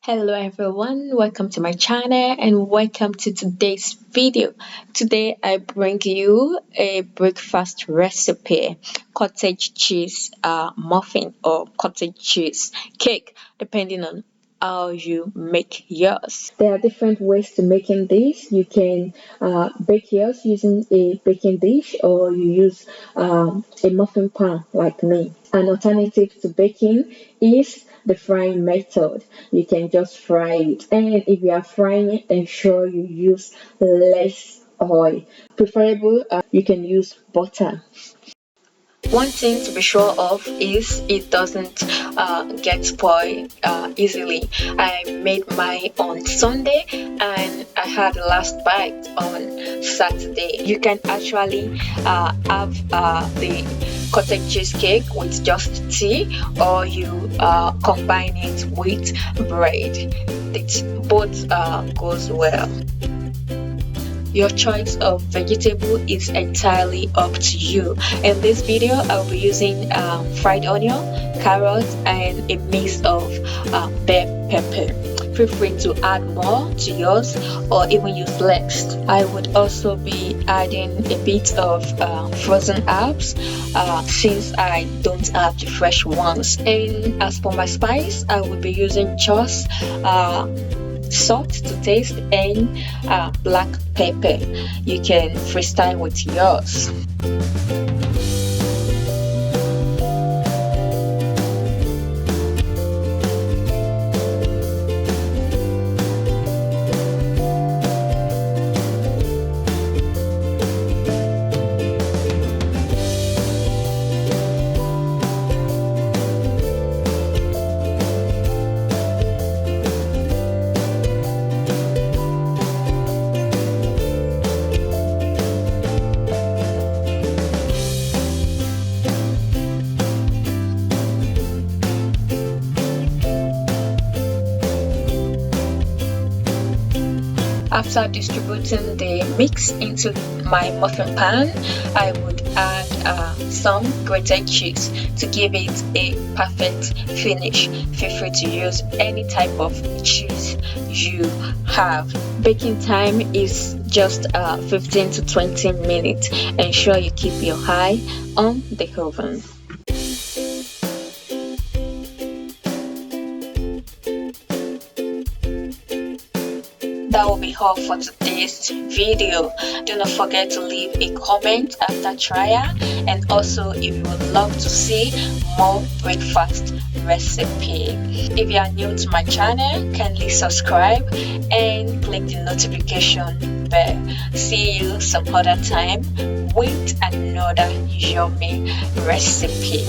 Hello everyone, welcome to my channel and welcome to today's video. Today I bring you a breakfast recipe, cottage cheese muffin or cottage cheese cake, depending on how you make yours. There are different ways to making this. You can bake yours using a baking dish, or you use a muffin pan like me. An alternative to baking is the frying method. You can just fry it, and if you are frying it, ensure you use less oil. Preferable, you can use butter. One thing to be sure of is it doesn't get spoiled easily. I made mine on Sunday and I had the last bite on Saturday. You can actually have the cottage cheesecake with just tea, or you combine it with bread. It both goes well. Your choice of vegetable is entirely up to you. In this video, I'll be using fried onion, carrots, and a mix of bell pepper. Feel free to add more to yours or even use less. I would also be adding a bit of frozen herbs since I don't have the fresh ones. And as for my spice, I will be using just salt to taste and black pepper. You can freestyle with yours. After distributing the mix into my muffin pan, I would add some grated cheese to give it a perfect finish. Feel free to use any type of cheese you have. Baking time is just 15 to 20 minutes. Ensure you keep your eye on the oven. That will be all for today's video. Do not forget to leave a comment after trial, and also if you would love to see more breakfast recipe. If you are new to my channel, kindly subscribe and click the notification bell. See you some other time with another yummy recipe.